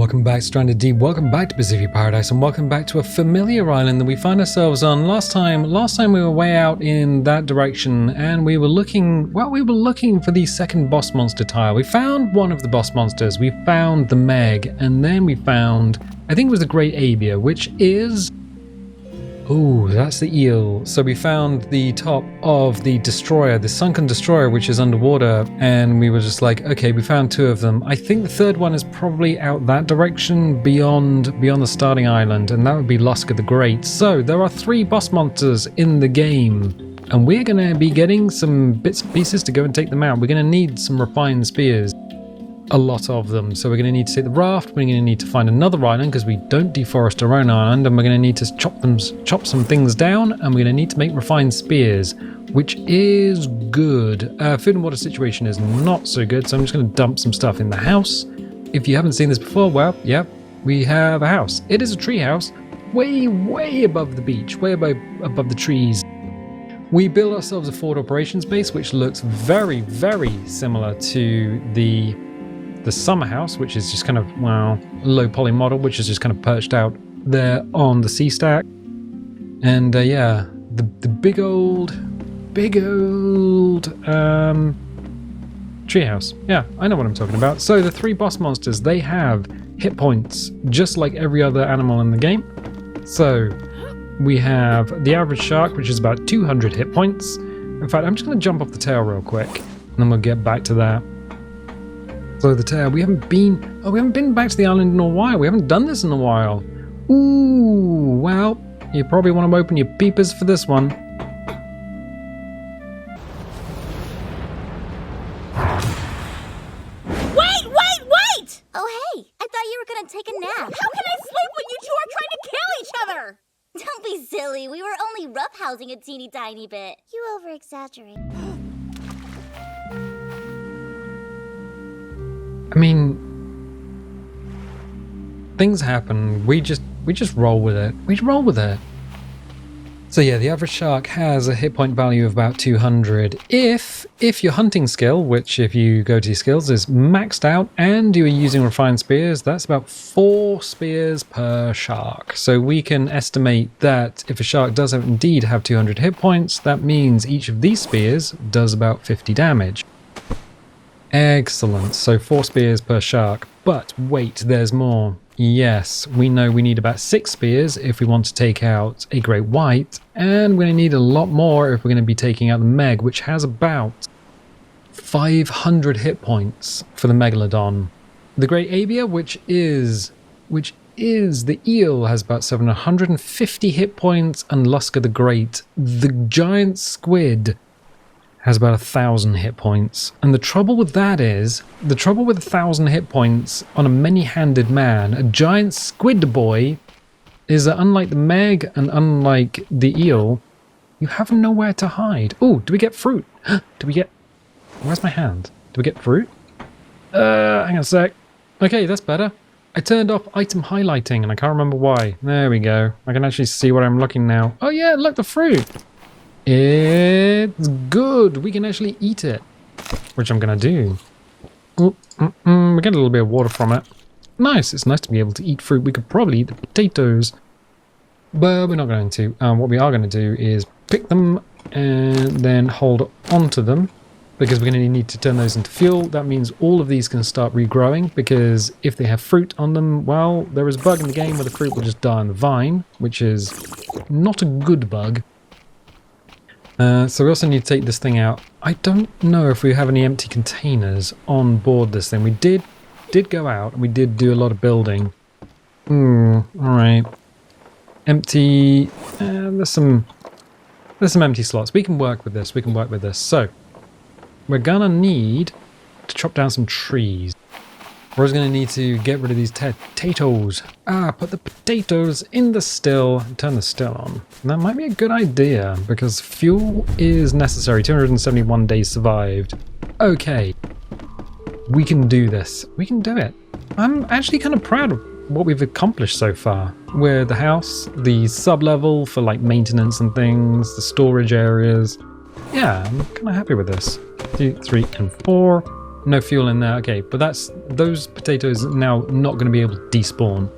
welcome back, Stranded D. Welcome back to Pacific Paradise, and welcome back to a familiar island that we find ourselves on. Last time we were way out in that direction, and we were looking for the second boss monster tile. We found one of the boss monsters. We found the Meg, and then we found, I think it was the Great Abia, which is... oh, that's the eel. So we found the top of the destroyer, the sunken destroyer, which is underwater, and we were just like, okay, we found two of them. I think the third one is probably out that direction, beyond the starting island, and that would be Lusker the Great. So there are 3 boss monsters in the game, and we're going to be getting some bits and pieces to go and take them out. We're going to need some refined spears. A lot of them. So we're going to need to take the raft, we're going to need to find another island because we don't deforest our own island, and we're going to need to chop some things down, and we're going to need to make refined spears, which is good. Food and water situation is not so good, so I'm just going to dump some stuff in the house. If you haven't seen this before, well, yeah, we have a house. It is a tree house, way above the beach, way above the trees. We built ourselves a forward operations base, which looks very similar to the summer house, which is just kind of, well, low poly model, which is just kind of perched out there on the sea stack. And yeah, the big old treehouse. Yeah, I know what I'm talking about. So the 3 boss monsters, they have hit points just like every other animal in the game. So we have the average shark, which is about 200 hit points. In fact, I'm just going to jump off the tail real quick, and then we'll get back to that. So the tail, we haven't been back to the island in a while. We haven't done this in a while. Ooh, well, you probably want to open your peepers for this one. Wait! Oh, hey, I thought you were gonna take a nap. How can I sleep when you two are trying to kill each other? Don't be silly. We were only roughhousing a teeny tiny bit. You over-exaggerate. I mean, things happen. We just roll with it. We roll with it. So yeah, the average shark has a hit point value of about 200. If your hunting skill, which if you go to your skills is maxed out and you are using refined spears, that's about 4 spears per shark. So we can estimate that if a shark does indeed have 200 hit points, that means each of these spears does about 50 damage. Excellent, so 4 spears per shark. But wait, there's more. Yes, we know we need about 6 spears if we want to take out a great white, and we're going to need a lot more if we're going to be taking out the Meg, which has about 500 hit points for the Megalodon. The Great Abia, which is the eel, has about 750 hit points, and Lusker the Great, the giant squid, has about 1,000 hit points. And the trouble with that is, the trouble with 1,000 hit points on a many-handed man, a giant squid boy, is that unlike the Meg and unlike the eel, you have nowhere to hide. Oh, do we get fruit? Do we get... where's my hand? Do we get fruit? Hang on a sec. Okay, that's better. I turned off item highlighting and I can't remember why. There we go. I can actually see what I'm looking now. Oh yeah, look, the fruit. It's good. We can actually eat it, which I'm going to do. We get a little bit of water from it. Nice. It's nice to be able to eat fruit. We could probably eat the potatoes, but we're not going to. What we are going to do is pick them and then hold on to them, because we're going to need to turn those into fuel. That means all of these can start regrowing, because if they have fruit on them, well, there is a bug in the game where the fruit will just die on the vine, which is not a good bug. So we also need to take this thing out. I don't know if we have any empty containers on board this thing. We did go out and we did do a lot of building. Alright. Empty. There's some empty slots. We can work with this. So we're gonna need to chop down some trees. We're also going to need to get rid of these potatoes. Put the potatoes in the still and turn the still on. And that might be a good idea, because fuel is necessary. 271 days survived. Okay. We can do this. We can do it. I'm actually kind of proud of what we've accomplished so far. With the house, the sub-level for like maintenance and things, the storage areas. Yeah, I'm kind of happy with this. 2, 3, and 4. No fuel in there. Okay, but those potatoes are now not going to be able to despawn.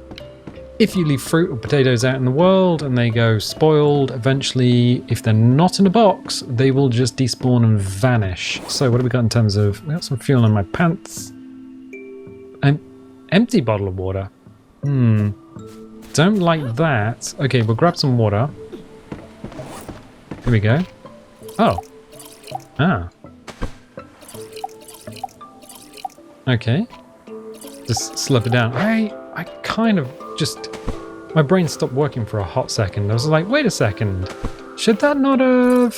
If you leave fruit or potatoes out in the world and they go spoiled, eventually, if they're not in a box, they will just despawn and vanish. So what have we got in terms of... We got some fuel in my pants. An empty bottle of water. Don't like that. Okay, we'll grab some water. Here we go. Oh. Ah. Okay. Just slurp it down. I kind of just... My brain stopped working for a hot second. I was like, wait a second. Should that not have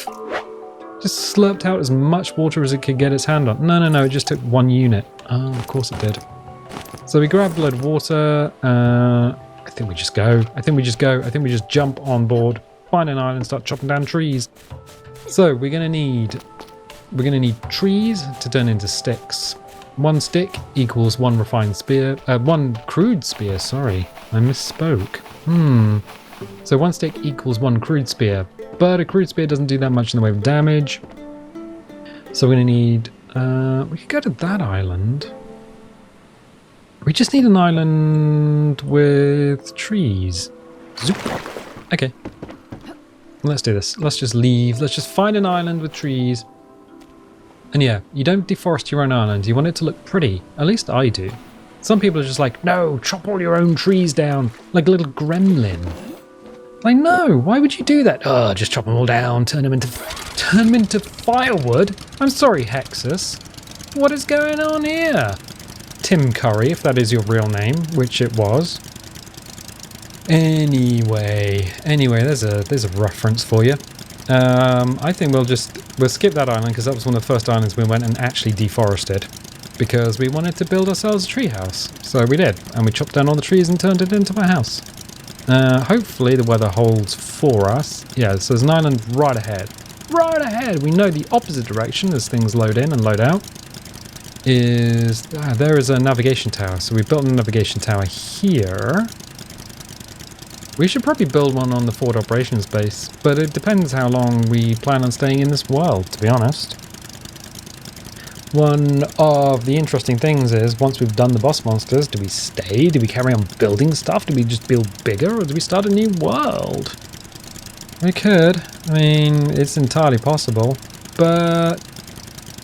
just slurped out as much water as it could get its hand on? No. It just took 1 unit. Oh, of course it did. So we grabbed a load of water. I think we just go. I think we just jump on board, find an island, start chopping down trees. So we're gonna need trees to turn into sticks. 1 stick equals 1 refined spear. 1 crude spear. Sorry, I misspoke. So 1 stick equals 1 crude spear, but a crude spear doesn't do that much in the way of damage. So we're gonna need. We could go to that island. We just need an island with trees. Zoop. Okay. Let's do this. Let's just leave. Let's just find an island with trees. And yeah, you don't deforest your own island. You want it to look pretty. At least I do. Some people are just like, no, chop all your own trees down. Like a little gremlin. Like, no, why would you do that? Oh, just chop them all down, turn them into firewood. I'm sorry, Hexus. What is going on here? Tim Curry, if that is your real name, which it was. Anyway, there's a reference for you. I think we'll skip that island because that was one of the first islands we went and actually deforested because we wanted to build ourselves a treehouse. So we did, and we chopped down all the trees and turned it into a house. Hopefully the weather holds for us. Yeah, so there's an island right ahead. Right ahead! We know the opposite direction as things load in and load out. There is a navigation tower. So we built a navigation tower here. We should probably build one on the forward operations base, but it depends how long we plan on staying in this world, to be honest. One of the interesting things is, once we've done the boss monsters, do we stay? Do we carry on building stuff? Do we just build bigger, or do we start a new world? We could. I mean, it's entirely possible, but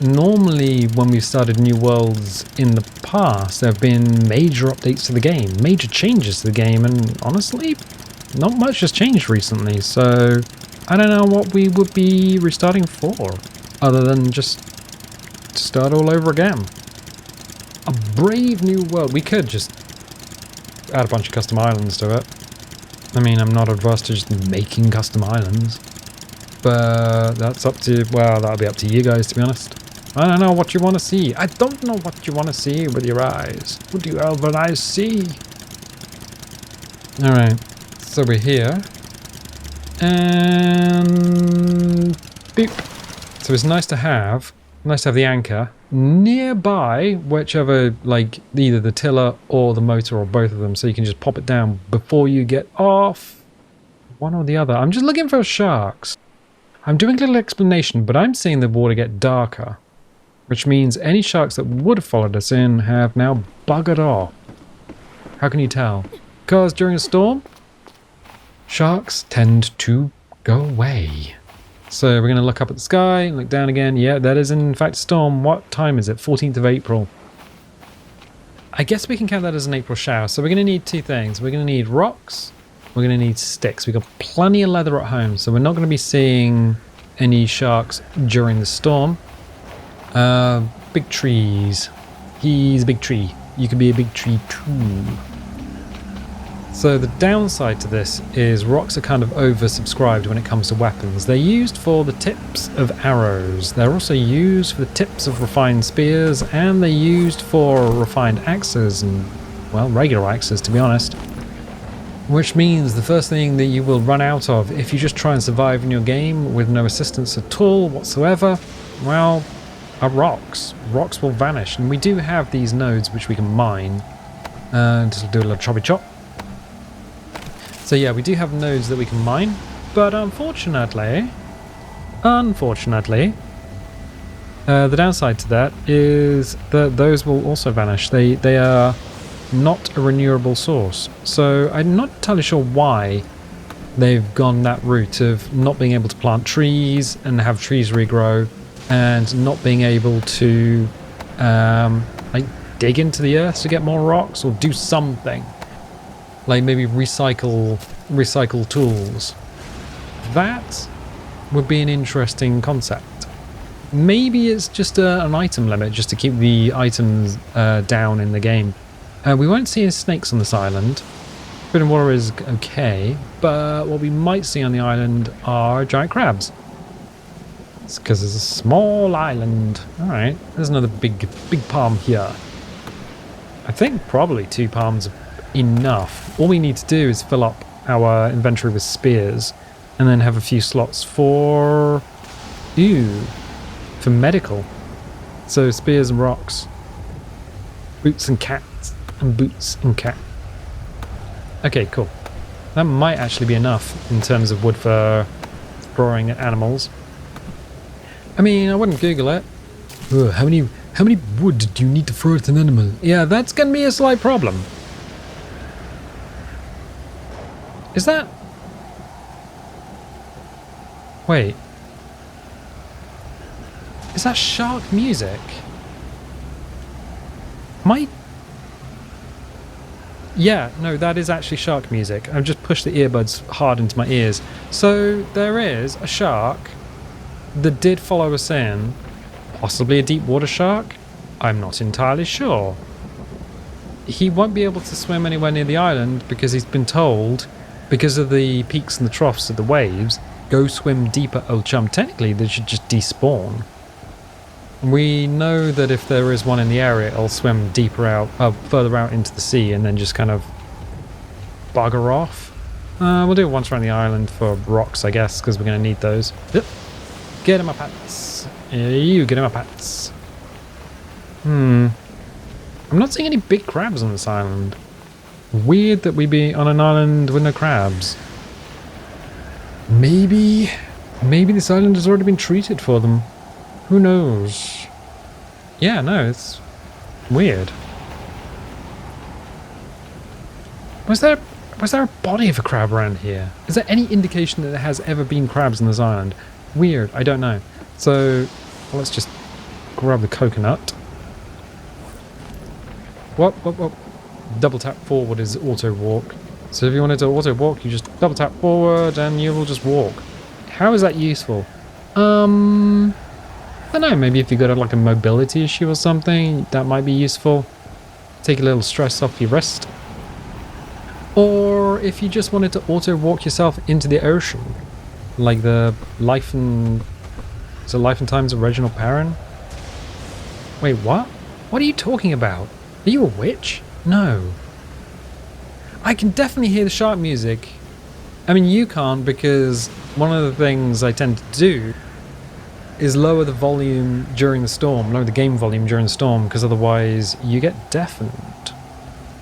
normally when we've started new worlds in the past, there have been major updates to the game, major changes to the game, and honestly, not much has changed recently, so I don't know what we would be restarting for, other than just to start all over again. A brave new world. We could just add a bunch of custom islands to it. I mean, I'm not adverse to just making custom islands, but that's up to, well, that'll be up to you guys, to be honest. I don't know what you want to see. I don't know what you want to see with your eyes. What do your elven eyes see? Alright, so we're here. And beep. So it's nice to have the anchor nearby, whichever, like either the tiller or the motor or both of them, so you can just pop it down before you get off. One or the other. I'm just looking for sharks. I'm doing a little explanation, but I'm seeing the water get darker, which means any sharks that would have followed us in have now buggered off. How can you tell? Because during a storm, sharks tend to go away. So we're going to look up at the sky, look down again. Yeah, that is in fact a storm. What time is it? 14th of April. I guess we can count that as an April shower. So we're going to need 2 things. We're going to need rocks. We're going to need sticks. We've got plenty of leather at home, so we're not going to be seeing any sharks during the storm. Big trees. He's a big tree. You could be a big tree too. So the downside to this is rocks are kind of oversubscribed when it comes to weapons. They're used for the tips of arrows. They're also used for the tips of refined spears, and they're used for refined axes and, well, regular axes, to be honest. Which means the first thing that you will run out of if you just try and survive in your game with no assistance at all whatsoever, well, are rocks. Rocks will vanish, and we do have these nodes which we can mine. Just do a little choppy chop. So yeah, we do have nodes that we can mine, but unfortunately, The downside to that is that those will also vanish. They are not a renewable source. So I'm not entirely sure why they've gone that route of not being able to plant trees and have trees regrow, and not being able to like dig into the earth to get more rocks, or do something like maybe recycle tools. That would be an interesting concept. Maybe it's just an item limit, just to keep the items down in the game. We won't see any snakes on this island. Food and water is okay, but what we might see on the island are giant crabs. It's because it's a small island. Alright, there's another big palm here. I think probably 2 palms are enough. All we need to do is fill up our inventory with spears, and then have a few slots for... for medical. So spears and rocks. Boots and cats. And boots and cat. Okay, cool. That might actually be enough in terms of wood for exploring animals. I mean, I wouldn't Google it. Oh, how many wood do you need to throw at an animal? Yeah, that's gonna be a slight problem. Is that... Wait. Is that shark music? Yeah, no, that is actually shark music. I've just pushed the earbuds hard into my ears. So there is a shark that did follow us in. Possibly a deep water shark? I'm not entirely sure. He won't be able to swim anywhere near the island because he's been told, because of the peaks and the troughs of the waves, go swim deeper, old chum. Technically, they should just despawn. We know that if there is one in the area, it'll swim deeper out, further out into the sea, and then just kind of bugger off. We'll do it once around the island for rocks, I guess, because we're going to need those. Yep. Get him up, pats. You get him up, pats. I'm not seeing any big crabs on this island. Weird that we be on an island with no crabs. Maybe this island has already been treated for them. Who knows? Yeah, no, it's weird. Was there a body of a crab around here? Is there any indication that there has ever been crabs on this island? Weird, I don't know. So, let's just grab the coconut. What? Double tap forward is auto walk. So if you wanted to auto walk, you just double tap forward and you will just walk. How is that useful? I don't know, maybe if you got like a mobility issue or something, that might be useful. Take a little stress off your wrist. Or if you just wanted to auto walk yourself into the ocean, like the Life and Times of Reginald Perrin. Wait, what? What are you talking about? Are you a witch? No. I can definitely hear the shark music. I mean, you can't, because one of the things I tend to do is lower the volume during the storm, lower the game volume during the storm, because otherwise you get deafened.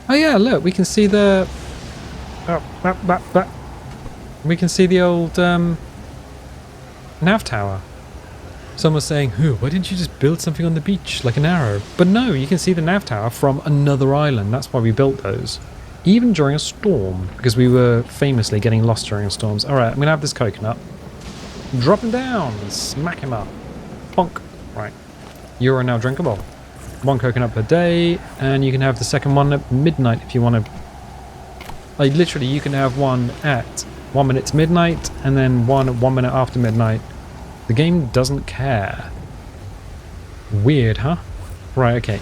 Oh yeah, look, we can see the... We can see the old nav tower. Someone's saying, why didn't you just build something on the beach, like an arrow? But no, you can see the nav tower from another island. That's why we built those. Even during a storm, because we were famously getting lost during storms. Alright, I'm going to have this coconut. Drop him down, smack him up. Plonk. Right. You are now drinkable. 1 coconut per day, and you can have the second one at midnight if you want to. Like, literally, you can have one at 1 minute to midnight, and then one at 1 minute after midnight. The game doesn't care. Weird, huh? Right, okay.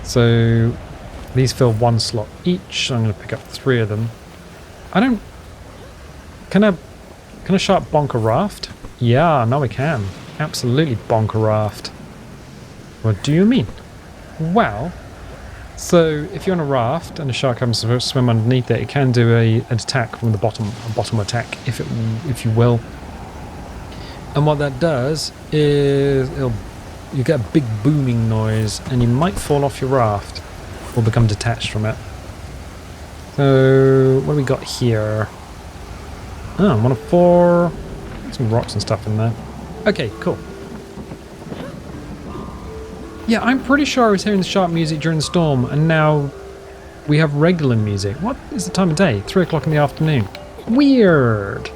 So, these fill 1 slot each, so I'm going to pick up 3 of them. I don't... Can a shark bonk a raft? Yeah, no, I can. Absolutely bonk a raft. What do you mean? Well, so if you're on a raft and a shark comes to swim underneath it, it can do an attack from the bottom, a bottom attack, if you will. And what that does is you get a big booming noise, and you might fall off your raft or become detached from it. So what do we got here? Oh, 1 of 4. Some rocks and stuff in there. Okay, cool. Yeah, I'm pretty sure I was hearing the shark music during the storm, and now we have regular music. What is the time of day? 3 o'clock in the afternoon. Weird.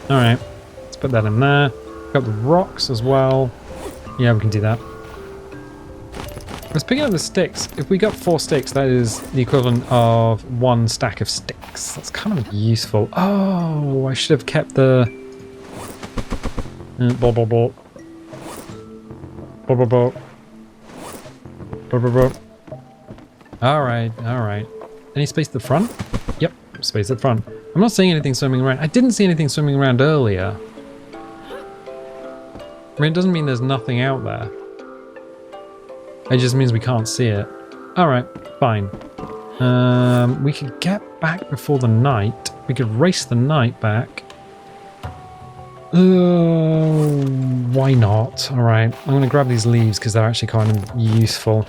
Alright, let's put that in there. Got the rocks as well. Yeah, we can do that. Let's pick up the sticks. If we got 4 sticks, that is the equivalent of 1 stack of sticks. That's kind of useful. Oh, I should have kept the... Blah, blah, blah. Blah, blah, blah. Blah, blah, blah. Alright, alright. Any space at the front? Yep, space at the front. I'm not seeing anything swimming around. I didn't see anything swimming around earlier. I mean, it doesn't mean there's nothing out there. It just means we can't see it. Alright, fine. We could get back before the night. We could race the night back. Why not? Alright, I'm going to grab these leaves because they're actually kind of useful.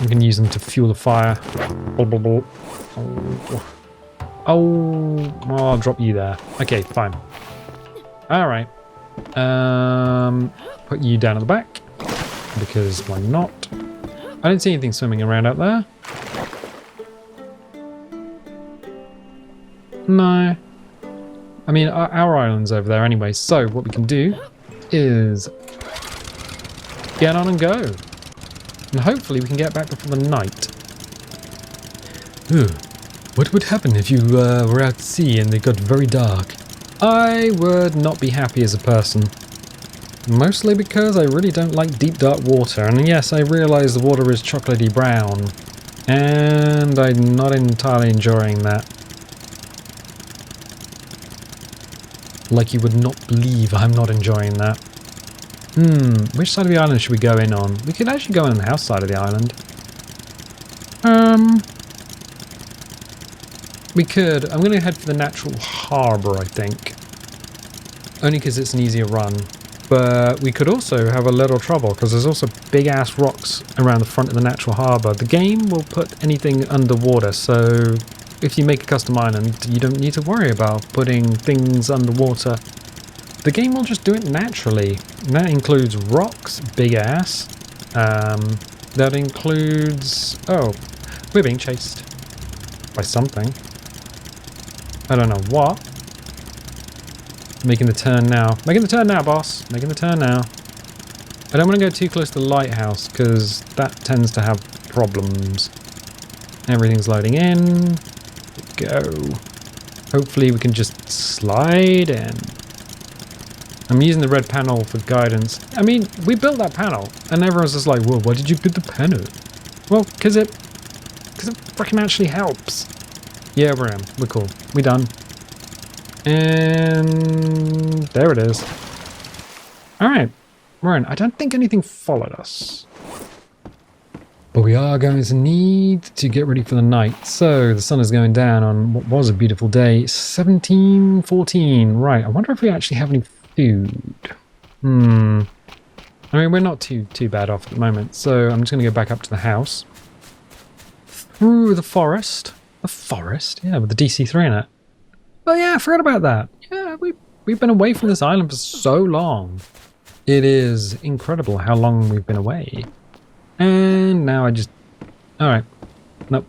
We can use them to fuel the fire. Blah, blah, blah. Oh, I'll drop you there. Okay, fine. Alright. Put you down at the back. Because why not? I don't see anything swimming around out there. No. I mean, our island's over there anyway, so what we can do is get on and go. And hopefully we can get back before the night. What would happen if you were out at sea and it got very dark? I would not be happy as a person. Mostly because I really don't like deep dark water. And yes, I realise the water is chocolatey brown. And I'm not entirely enjoying that. Like you would not believe I'm not enjoying that. Which side of the island should we go in on? We could actually go in the house side of the island. We could. I'm going to head for the natural harbour, I think. Only because it's an easier run. But we could also have a little trouble, because there's also big-ass rocks around the front of the natural harbour. The game will put anything underwater, so if you make a custom island, you don't need to worry about putting things underwater. The game will just do it naturally. And that includes rocks, big-ass. That includes... Oh, we're being chased by something. I don't know what. Making the turn now. Making the turn now, boss. Making the turn now. I don't want to go too close to the lighthouse because that tends to have problems. Everything's loading in. Go. Hopefully we can just slide in. I'm using the red panel for guidance. I mean, we built that panel and everyone's just like, whoa, why did you build the panel? Well, because it freaking actually helps. Yeah, we're in. We're cool. We're done. And there it is. Alright, we're in. I don't think anything followed us. But we are going to need to get ready for the night. So the sun is going down on what was a beautiful day. 17:14. Right, I wonder if we actually have any food. I mean, we're not too bad off at the moment. So I'm just going to go back up to the house. Through the forest. The forest? Yeah, with the DC-3 in it. Oh yeah, I forgot about that. Yeah, we've been away from this island for so long. It is incredible how long we've been away. And now I just... Alright. Nope.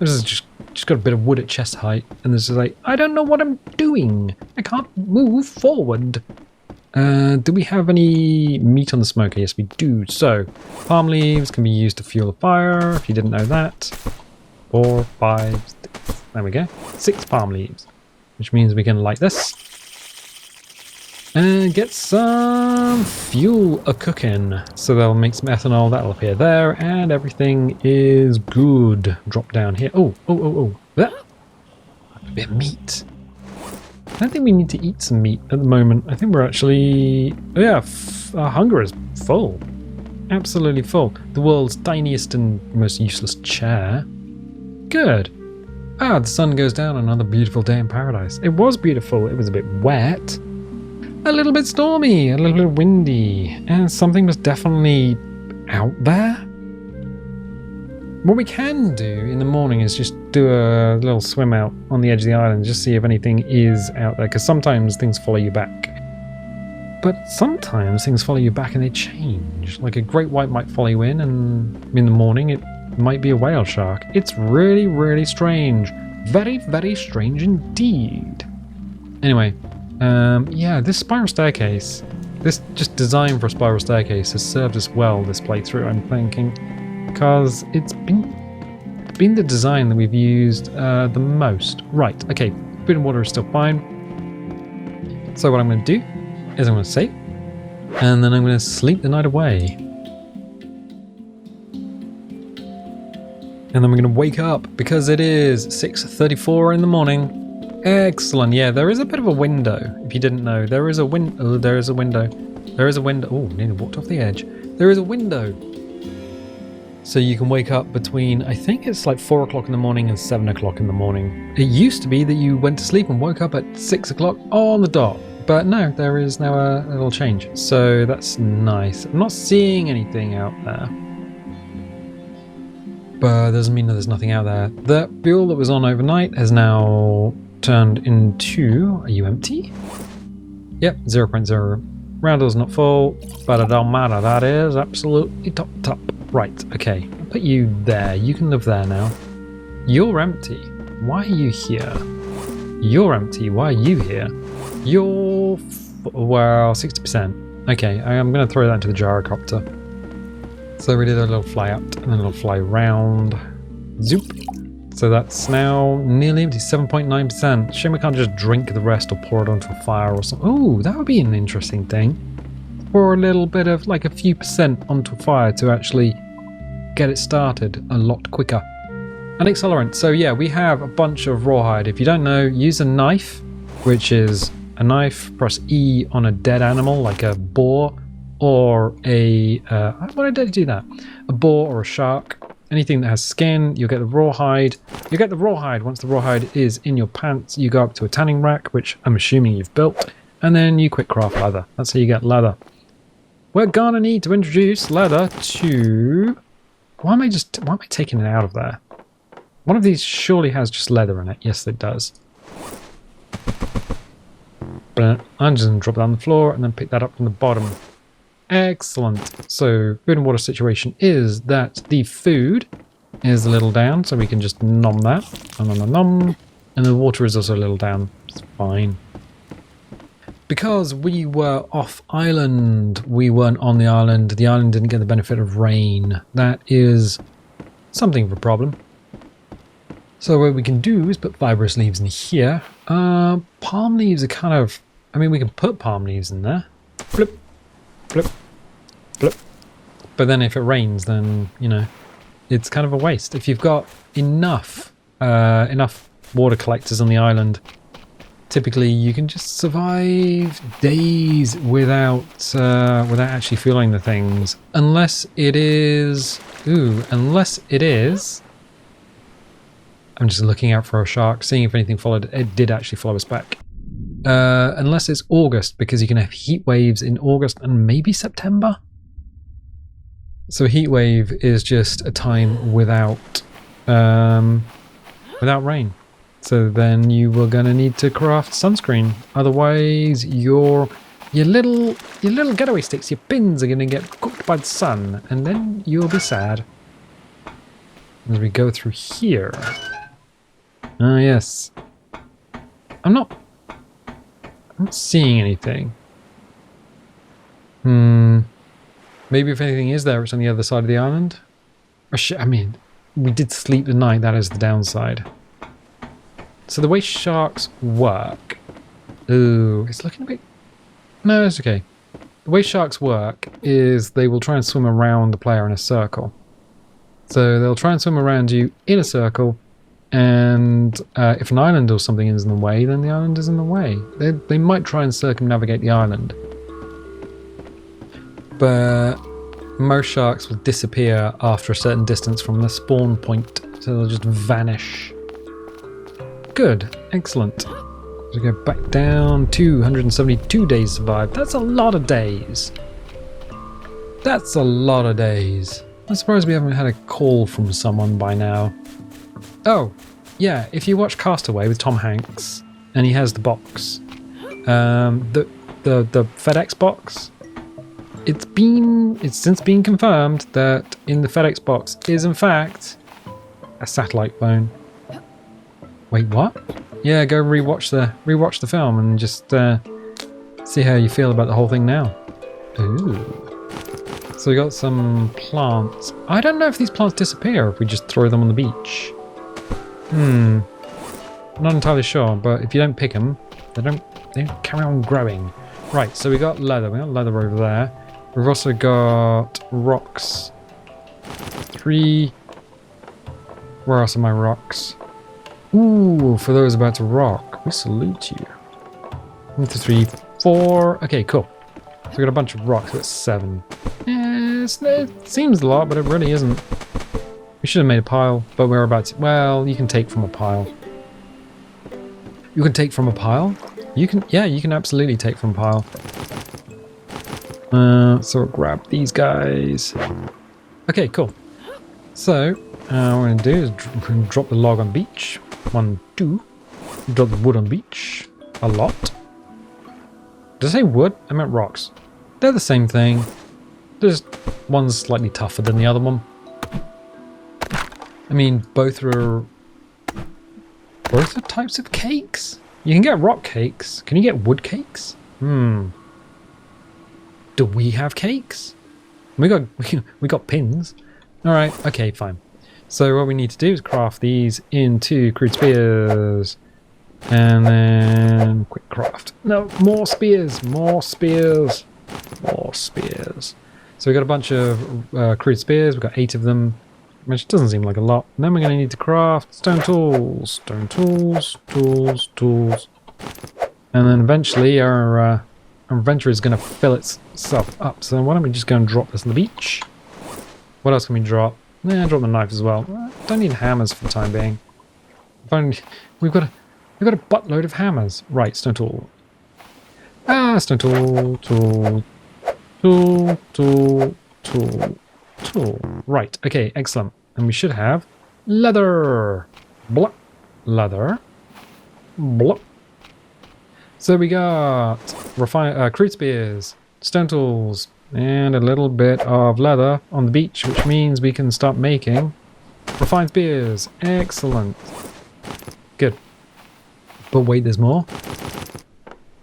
This is just got a bit of wood at chest height. And this is like, I don't know what I'm doing. I can't move forward. Do we have any meat on the smoker? Yes, we do. So, palm leaves can be used to fuel a fire, if you didn't know that. 4, 5, 6. There we go. 6 palm leaves. Which means we can light this. And get some fuel a-cooking. So that'll make some ethanol, that'll appear there, and everything is good. Drop down here. Oh. That. A bit of meat. I don't think we need to eat some meat at the moment. I think we're actually... Yeah, our hunger is full. Absolutely full. The world's tiniest and most useless chair. Good. Ah, the sun goes down. Another beautiful day in paradise. It was beautiful. It was a bit wet. A little bit stormy. A little bit windy. And something was definitely out there. What we can do in the morning is just do a little swim out on the edge of the island. Just see if anything is out there. Because sometimes things follow you back. But sometimes things follow you back and they change. Like a great white might follow you in, and in the morning it might be a whale shark. It's really, really strange. Very, very strange indeed. Anyway, yeah, this spiral staircase, this just design for a spiral staircase has served us well this playthrough, I'm thinking, because it's been the design that we've used the most. Right, okay, food and water is still fine. So what I'm going to do is I'm going to save, and then I'm going to sleep the night away. And then we're going to wake up because it is 6:34 in the morning. Excellent. Yeah, there is a bit of a window. If you didn't know, there is a window. Oh, there is a window. There is a window. Oh, nearly walked off the edge. There is a window. So you can wake up between, I think it's like 4 o'clock in the morning and 7 o'clock in the morning. It used to be that you went to sleep and woke up at 6 o'clock on the dot. But no, there is now a little change. So that's nice. I'm not seeing anything out there. But doesn't mean that there's nothing out there. The fuel that was on overnight has now turned into... Are you empty? Yep, 0.0. Roundle's not full, but it don't matter. That is absolutely top. Right, okay. I'll put you there. You can live there now. You're empty. Why are you here? You're empty. Why are you here? You're... well, 60%. Okay, I'm going to throw that into the gyrocopter. So we did a little fly up and a little fly round. Zoop. So that's now nearly empty, 7.9%. Shame we can't just drink the rest or pour it onto a fire or something. Oh, that would be an interesting thing. Pour a little bit of, like a few percent onto a fire to actually get it started a lot quicker. An accelerant. So yeah, we have a bunch of rawhide. If you don't know, use a knife, which is a knife, press E on a dead animal like a boar or a... why did I do that? A boar or a shark. Anything that has skin, you'll get the rawhide. You get the rawhide. Once the rawhide is in your pants, you go up to a tanning rack, which I'm assuming you've built, and then you quick craft leather. That's how you get leather. We're gonna need to introduce leather to... Why am I taking it out of there? One of these surely has just leather in it. Yes, it does. But I'm just gonna drop it on the floor and then pick that up from the bottom. Excellent. So food and water situation is that the food is a little down, so we can just nom that. Nom. And the water is also a little down. It's fine. Because we were off island, we weren't on the island didn't get the benefit of rain. That is something of a problem. So what we can do is put fibrous leaves in here. Palm leaves are kind of... I mean, we can put palm leaves in there. Flip, flip, flip. But then if it rains, then, you know, it's kind of a waste. If you've got enough water collectors on the island, typically you can just survive days without actually fueling the things. Unless it is... I'm just looking out for a shark, seeing if anything followed. It did actually follow us back. Unless it's August, because you can have heat waves in August and maybe September. So a heat wave is just a time without rain. So then you were going to need to craft sunscreen. Otherwise, your little getaway sticks, your pins, are going to get cooked by the sun, and then you'll be sad. As we go through here. Ah, yes. I'm not seeing anything. Maybe if anything is there, it's on the other side of the island. Or I mean, we did sleep the night. That is the downside. So the way sharks work... Ooh, it's looking a bit... No, it's okay. The way sharks work is they will try and swim around the player in a circle. So they'll try and swim around you in a circle, and if an island or something is in the way, then the island is in the way. They might try and circumnavigate the island. But most sharks will disappear after a certain distance from the spawn point, so they'll just vanish. Good, excellent. So we go back down, 272 days survived. That's a lot of days. That's a lot of days. I'm surprised we haven't had a call from someone by now. Oh, yeah, if you watch Castaway with Tom Hanks, and he has the box, the FedEx box. It's since been confirmed that in the FedEx box is in fact a satellite phone. Wait, what? Yeah, go rewatch the film and just see how you feel about the whole thing now. Ooh. So we got some plants. I don't know if these plants disappear if we just throw them on the beach. Not entirely sure, but if you don't pick them, they don't carry on growing. Right, so we got leather. We got leather over there. We've also got rocks. 3. Where else are my rocks? Ooh, for those about to rock, we salute you. 1, 2, 3, 4. Okay, cool. So we got a bunch of rocks. That's 7. It seems a lot, but it really isn't. We should have made a pile, but we're about to. Well, you can take from a pile. You can take from a pile? You can, yeah, you can absolutely take from a pile. So we'll grab these guys. Okay, cool. So, what we're going to do is drop the log on beach. 1, 2. Drop the wood on beach. A lot. Did I say wood? I meant rocks. They're the same thing. Just one's slightly tougher than the other one. I mean, both are types of cakes. You can get rock cakes. Can you get wood cakes? Do we have cakes? We got pins. All right. Okay. Fine. So what we need to do is craft these into crude spears, and then quick craft. No, more spears. More spears. More spears. So we got a bunch of crude spears. We've got 8 of them, which doesn't seem like a lot. And then we're going to need to craft stone tools. Stone tools, tools. And then eventually our inventory is going to fill itself up. So why don't we just go and drop this on the beach? What else can we drop? Yeah, drop the knife as well. Don't need hammers for the time being. We've got a buttload of hammers. Right, stone tool. Stone tool. Tool. Right, okay, excellent. And we should have leather. Blah. Leather. Blah. So we got crude spears, stone tools, and a little bit of leather on the beach, which means we can start making refined spears. Excellent. Good. But wait, there's more?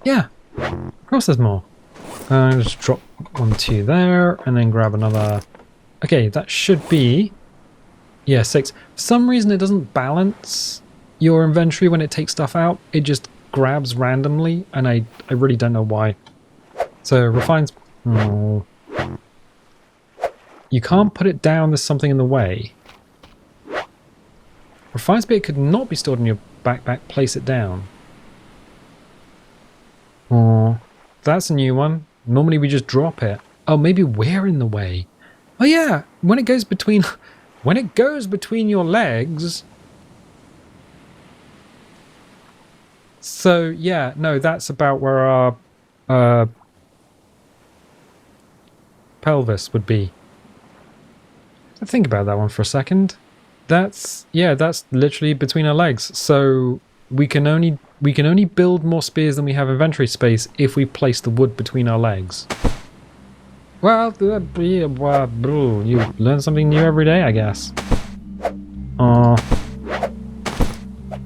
Yeah, of course there's more. Just drop 1, 2 there, and then grab another. Okay, that should be, yeah, 6. For some reason it doesn't balance your inventory when it takes stuff out. It just grabs randomly, and I really don't know why. So refined. Oh. You can't put it down. There's something in the way. Refined spear could not be stored in your backpack. Place it down. Oh, that's a new one. Normally we just drop it. Oh, maybe we're in the way. Oh yeah, when it goes between your legs. So yeah, no, that's about where our pelvis would be. So think about that one for a second. That's literally between our legs. So we can only build more spears than we have inventory space if we place the wood between our legs. Well, you learn something new every day, I guess.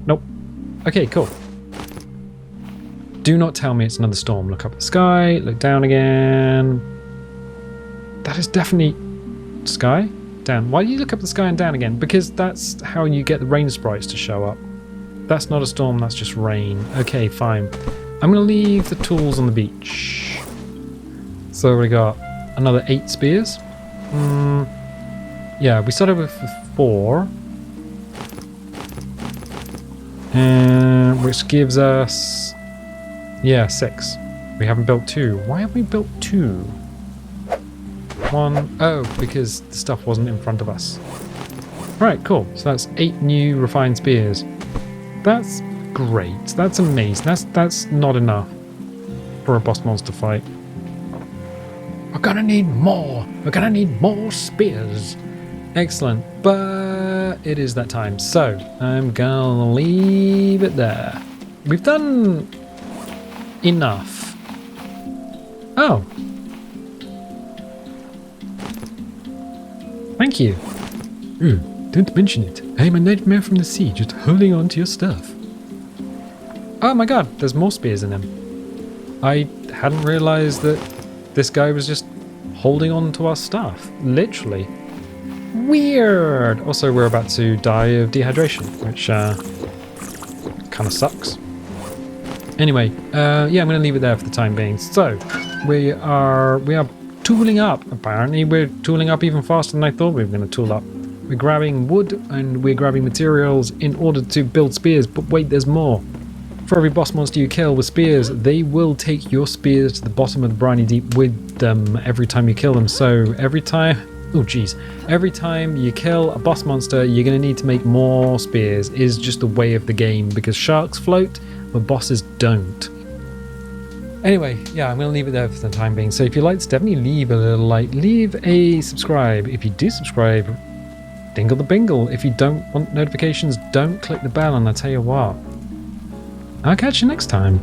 Nope. Okay, cool. Do not tell me it's another storm. Look up at the sky, look down again. That is definitely sky? Down. Why do you look up at the sky and down again? Because that's how you get the rain sprites to show up. That's not a storm, that's just rain. Okay, fine. I'm going to leave the tools on the beach. So we got another 8 spears. Yeah, we started with 4. And which gives us, yeah, 6. We haven't built 2. Why have we built 2? 1. Oh, because the stuff wasn't in front of us. Right, cool. So that's 8 new refined spears. That's great. That's amazing. That's not enough for a boss monster fight. We're gonna need more. We're gonna need more spears. Excellent. But it is that time. So I'm gonna leave it there. We've done enough. Oh. Thank you. Don't mention it. I am a nightmare from the sea, just holding on to your stuff. Oh my god, there's more spears in him. I hadn't realized that this guy was just holding on to our stuff. Literally. Weird! Also, we're about to die of dehydration, which kind of sucks. Anyway, yeah, I'm going to leave it there for the time being. So, we are tooling up. Apparently, we're tooling up even faster than I thought we were going to tool up. We're grabbing wood and we're grabbing materials in order to build spears. But wait, there's more. For every boss monster you kill with spears, they will take your spears to the bottom of the briny deep with them every time you kill them. So every time... Oh geez. Every time you kill a boss monster, you're going to need to make more spears. It is just the way of the game, because sharks float, but bosses don't. Anyway, yeah, I'm going to leave it there for the time being. So if you liked, definitely leave a little like, leave a subscribe. If you do subscribe, dingle the bingle. If you don't want notifications, don't click the bell, and I'll tell you what, I'll catch you next time.